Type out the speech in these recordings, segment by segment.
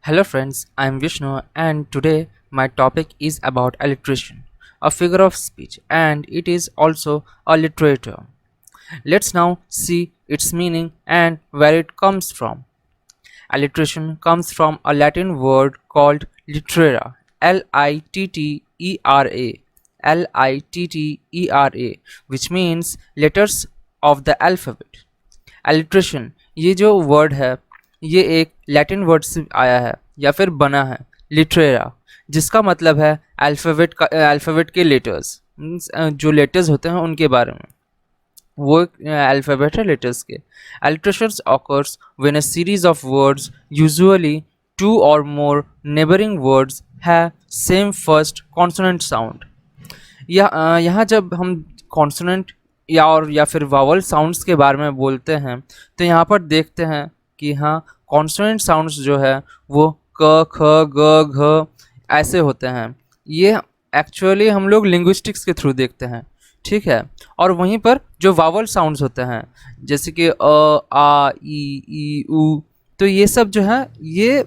Hello friends, I am Vishnu and today my topic is about alliteration, a figure of speech and it is also a literature. Let's now see its meaning and where it comes from. Alliteration comes from a Latin word called littera, L-I-T-T-E-R-A, L-I-T-T-E-R-A, which means letters of the alphabet. Alliteration ये जो word है ये एक Latin word से आया है या फिर बना है लिटरेरा जिसका मतलब है अल्फ़ाबेट के लेटर्स मीन्स जो लेटर्स होते हैं उनके बारे में वो एक अल्फ़ाबेट है लेटर्स के alliterations occurs when a series of words usually two or more neighbouring words have same first consonant sound यहाँ जब हम कॉन्सोनेंट या फिर वावल साउंड्स के बारे में बोलते हैं तो यहाँ पर देखते हैं कि हाँ कॉन्सोनेंट साउंड्स जो है वो क ख ग घ ऐसे होते हैं। ये एक्चुअली हम लोग लिंग्विस्टिक्स के थ्रू देखते हैं, ठीक है। और वहीं पर जो वावल साउंड्स होते हैं जैसे कि आ ई उ, तो ये सब जो है ये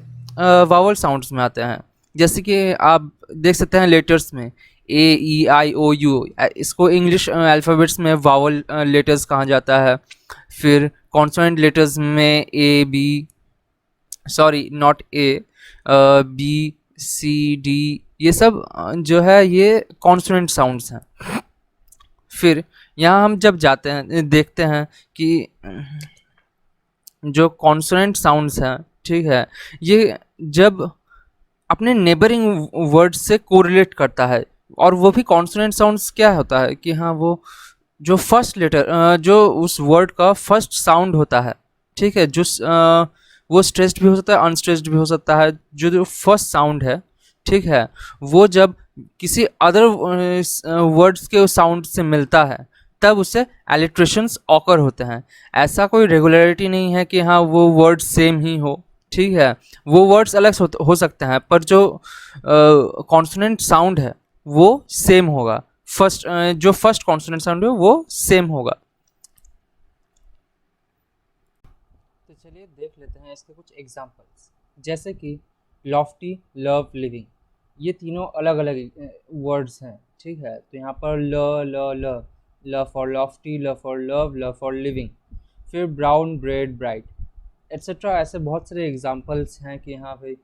वावल साउंड्स में आते हैं। जैसे कि आप देख सकते हैं लेटर्स में A-E-I-O-U, इसको इंग्लिश अल्फ़ाबेट्स में वावल लेटर्स कहा जाता है। फिर कॉन्सोनेंट लेटर्स में not A, B C D, ये सब जो है ये कॉन्सोनेंट साउंड्स हैं। फिर यहाँ हम जब जाते हैं देखते हैं कि जो कॉन्सोनेंट साउंड्स हैं, ठीक है, ये जब अपने नेबरिंग वर्ड से कोरिलेट करता है और वो भी कॉन्सोनेंट साउंड्स क्या होता है कि हाँ वो जो फर्स्ट लेटर जो उस वर्ड का फर्स्ट साउंड होता है, ठीक है, वो स्ट्रेस्ड भी हो सकता है अनस्ट्रेस्ड भी हो सकता है। जो फर्स्ट साउंड है, ठीक है, वो जब किसी अदर वर्ड्स के साउंड से मिलता है तब उससे एलिट्रेशंस ऑकर होते हैं। ऐसा कोई रेगुलरिटी नहीं है कि हाँ वो वर्ड सेम ही हो, ठीक है, वो वर्ड्स अलग हो सकते हैं पर जो कॉन्सोनेंट साउंड है वो सेम होगा। जो फर्स्ट कॉन्सोनेंट साउंड है वो सेम होगा। तो चलिए देख लेते हैं इसके कुछ एग्जांपल्स, जैसे कि लॉफ्टी, लव, लिविंग, ये तीनों अलग अलग वर्ड्स हैं, ठीक है। तो यहाँ पर ल फॉर लॉफ्टी, ल फॉर लव, ल फॉर लिविंग। फिर ब्राउन ब्रेड, ब्राइट, एट्सेट्रा। ऐसे बहुत सारे एग्जांपल्स हैं कि यहाँ पे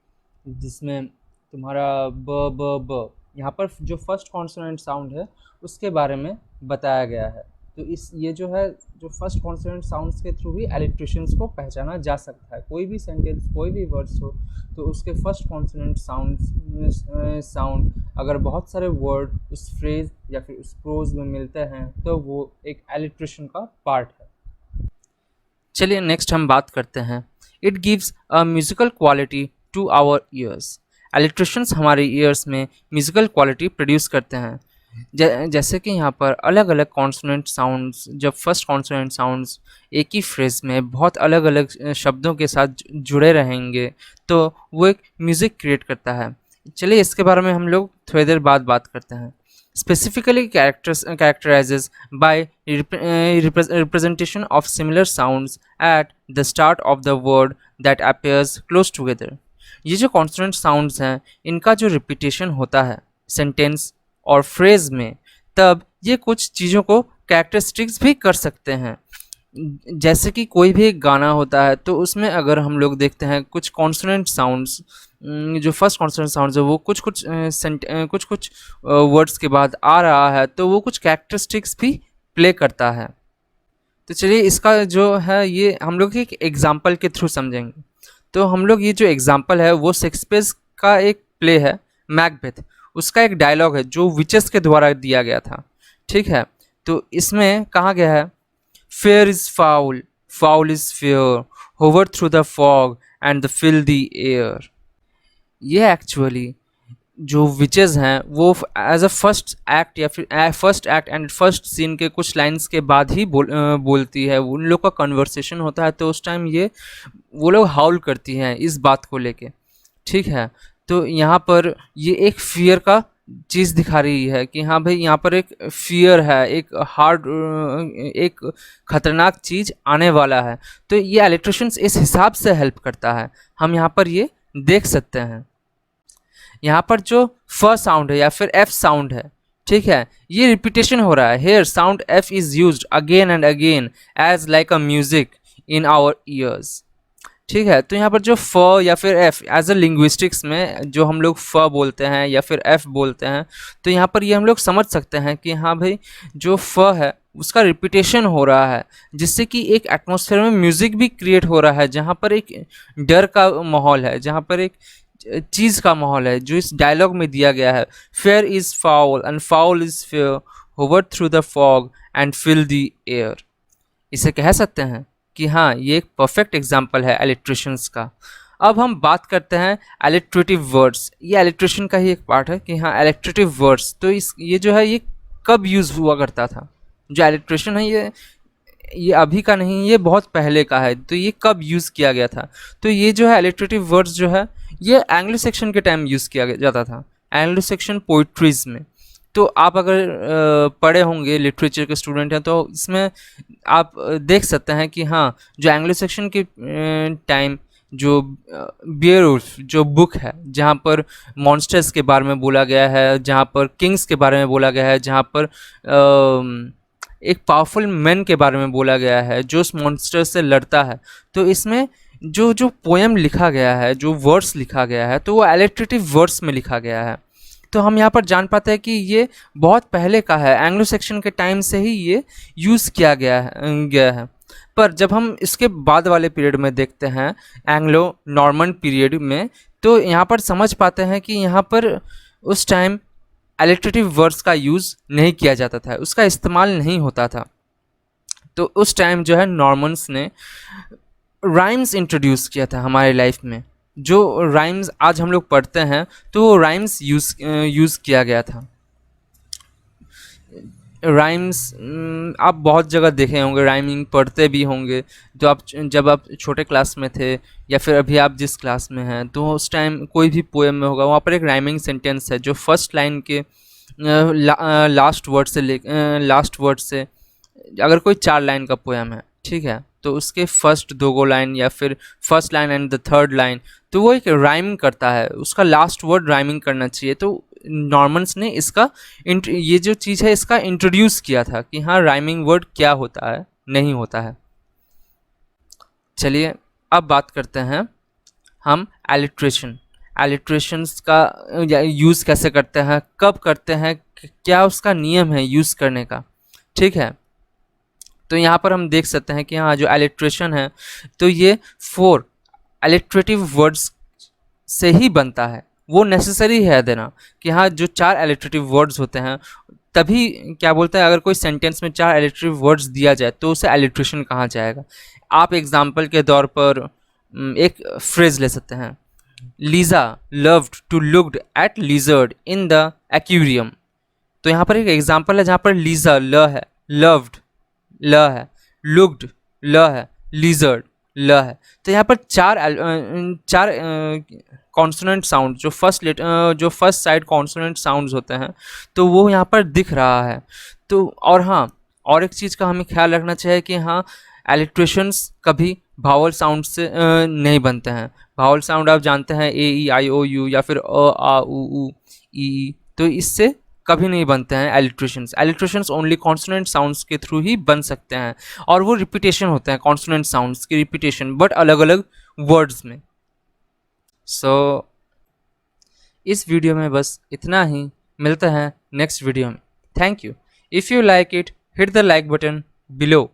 जिसमें तुम्हारा ब यहाँ पर जो फर्स्ट कॉन्सोनेंट साउंड है उसके बारे में बताया गया है। तो ये जो है जो फर्स्ट कॉन्सोनेंट साउंड्स के थ्रू भी एलिट्रेशंस को पहचाना जा सकता है। कोई भी सेंटेंस, कोई भी वर्ड्स हो तो उसके फर्स्ट कॉन्सोनेंट साउंड अगर बहुत सारे वर्ड उस फ्रेज या फिर उस प्रोज में मिलते हैं तो वो एक एलिट्रेशन का पार्ट है। चलिए नेक्स्ट हम बात करते हैं, it gives a musical quality to our ears. Alliterations हमारे ईयर्स में म्यूजिकल क्वालिटी प्रोड्यूस करते हैं। जैसे कि यहाँ पर अलग अलग कॉन्सोनेंट साउंड्स, जब फर्स्ट कॉन्सोनेंट साउंड्स एक ही फ्रेज में बहुत अलग अलग शब्दों के साथ जुड़े रहेंगे तो वो एक म्यूज़िक क्रिएट करता है। चलिए इसके बारे में हम लोग थोड़ी देर बाद बात करते हैं। Specifically characterizes by representation of similar sounds at the start of the word that appears close together। ये जो कॉन्सोनेंट साउंड्स हैं इनका जो रिपीटेशन होता है सेंटेंस और फ्रेज में तब ये कुछ चीज़ों को कैरेक्टरिस्टिक्स भी कर सकते हैं। जैसे कि कोई भी एक गाना होता है तो उसमें अगर हम लोग देखते हैं कुछ कॉन्सोनेंट साउंड्स, जो फर्स्ट कॉन्सोनेंट साउंड्स है वो कुछ वर्ड्स के बाद आ रहा है तो वो कुछ कैरेक्टरिस्टिक्स भी प्ले करता है। तो चलिए इसका जो है ये हम लोग एक एग्जांपल के थ्रू समझेंगे। तो हम लोग ये जो एग्जांपल है वो शेक्सपियर का एक प्ले है मैकबेथ, उसका एक डायलॉग है जो विचेस के द्वारा दिया गया था, ठीक है। तो इसमें कहा गया है, fair is foul, foul is fair, hover through the fog and the fill the air. ये एक्चुअली जो विचेस हैं वो एज अ फर्स्ट एक्ट या फिर first act and first scene के कुछ लाइंस के बाद ही बोलती है। उन लोग का कन्वर्सेशन होता है तो उस टाइम ये वो लोग हाउल करती हैं इस बात को लेके, ठीक है। तो यहाँ पर ये एक फियर का चीज़ दिखा रही है कि हाँ भाई यहाँ पर एक फियर है, एक हार्ड, एक खतरनाक चीज़ आने वाला है। तो ये इलेक्ट्रिशियंस इस हिसाब से हेल्प करता है। हम यहाँ पर ये देख सकते हैं। यहाँ पर जो फ साउंड है या फिर एफ साउंड है, ठीक है, ये रिपीटेशन हो रहा है। Here sound F is used again and again as like a music in our ears, ठीक है। तो यहाँ पर जो फ या फिर एफ एज अ लिंग्विस्टिक्स में जो हम लोग फ बोलते हैं या फिर एफ बोलते हैं, तो यहाँ पर ये हम लोग समझ सकते हैं कि हाँ भाई, जो फ है उसका रिपीटेशन हो रहा है, जिससे कि एक एटमॉस्फेयर में म्यूजिक भी क्रिएट हो रहा है, जहाँ पर एक डर का माहौल है, जहाँ पर एक चीज़ का माहौल है जो इस डायलॉग में दिया गया है। Fair is foul and foul is fair, hover through the fog and fill the air. इसे कह सकते हैं कि हाँ, ये एक परफेक्ट एग्जाम्पल है एलिट्रेशंस का। अब हम बात करते हैं एलिट्रेटिव वर्ड्स। ये एलिट्रेशन का ही एक पार्ट है कि हाँ, एलिट्रेटिव वर्ड्स, तो ये जो है ये कब यूज़ हुआ करता था। जो एलिट्रेशन है ये अभी का नहीं, ये बहुत पहले का है। तो ये कब यूज़ किया गया था, तो ये जो है एलिट्रेटिव वर्ड्स जो है ये एंग्लो सेक्शन के टाइम यूज़ किया जाता था, एंग्लो सेक्शन पोइट्रीज में। तो आप अगर पढ़े होंगे, लिटरेचर के स्टूडेंट हैं, तो इसमें आप देख सकते हैं कि हाँ, जो एंग्लो सेक्शन के टाइम जो बियरवुल्फ जो बुक है, जहाँ पर मॉन्स्टर्स के बारे में बोला गया है, जहाँ पर किंग्स के बारे में बोला गया है, जहाँ पर एक पावरफुल मैन के बारे में बोला गया है जो उस मॉन्स्टर से लड़ता है। तो इसमें जो जो पोएम लिखा गया है, जो वर्ड्स लिखा गया है, तो वो एलिट्रेटिव वर्ड्स में लिखा गया है। तो हम यहाँ पर जान पाते हैं कि ये बहुत पहले का है, एंग्लो सेक्शन के टाइम से ही ये यूज़ किया गया है। पर जब हम इसके बाद वाले पीरियड में देखते हैं, एंग्लो नॉर्मन पीरियड में, तो यहाँ पर समझ पाते हैं कि यहाँ पर उस टाइम एलिट्रेटिव वर्ड्स का यूज़ नहीं किया जाता था, उसका इस्तेमाल नहीं होता था। तो उस टाइम जो है नॉर्मन्स ने राइम्स इंट्रोड्यूस किया था हमारे लाइफ में। जो राइम्स आज हम लोग पढ़ते हैं, तो वो राइम्स यूज़ किया गया था। राइम्स आप बहुत जगह देखे होंगे, राइमिंग पढ़ते भी होंगे। तो आप जब आप छोटे क्लास में थे या फिर अभी आप जिस क्लास में हैं, तो उस टाइम कोई भी पोएम में होगा, वहाँ पर एक राइमिंग सेंटेंस है जो फर्स्ट लाइन के लास्ट वर्ड से अगर कोई 4 लाइन का पोएम है, ठीक है, तो उसके फर्स्ट 2 लाइन या फिर first line and the third line, तो वो एक राइमिंग करता है, उसका लास्ट वर्ड राइमिंग करना चाहिए। तो नॉर्मन्स ने इसका ये जो चीज़ है इसका इंट्रोड्यूस किया था कि हाँ, राइमिंग वर्ड क्या होता है, नहीं होता है। चलिए अब बात करते हैं हम एलिट्रेशंस का यूज़ कैसे करते हैं, कब करते हैं, क्या उसका नियम है यूज़ करने का, ठीक है। तो यहाँ पर हम देख सकते हैं कि हाँ, जो एलिट्रेशन है तो ये 4 एलिट्रेटिव वर्ड्स से ही बनता है। वो नेसेसरी है देना कि हाँ, जो 4 एलिट्रेटिव वर्ड्स होते हैं, तभी क्या बोलता है, अगर कोई सेंटेंस में 4 एलिट्रेटिव वर्ड्स दिया जाए तो उसे एलिट्रेशन कहा जाएगा। आप एग्जाम्पल के तौर पर एक फ्रेज ले सकते हैं, Lisa loved to looked at lizard in the aquarium. तो यहाँ पर एक एग्जाम्पल है जहाँ पर लीजा ल है, लव्ड ल है, लुक्ड ल है, लिजर्ड ल है। तो यहाँ पर चार कॉन्सोनेंट साउंड जो फर्स्ट साइड कॉन्सोनेंट साउंड्स होते हैं, तो वो यहाँ पर दिख रहा है। तो और हाँ, और एक चीज़ का हमें ख्याल रखना चाहिए कि हाँ, एलिट्रेशंस कभी भावल साउंड से नहीं बनते हैं। भावल साउंड आप जानते हैं, ए ई आई ओ यू या फिर अ आ उ ई, तो इससे कभी नहीं बनते हैं एलिट्रेशंस ओनली कॉन्सोनेंट साउंड्स के थ्रू ही बन सकते हैं, और वो रिपीटेशन होते हैं, कॉन्सोनेंट साउंड्स की रिपीटेशन, बट अलग अलग वर्ड्स में। सो इस वीडियो में बस इतना ही, मिलते हैं नेक्स्ट वीडियो में। Thank you. If you like it, hit the like button below.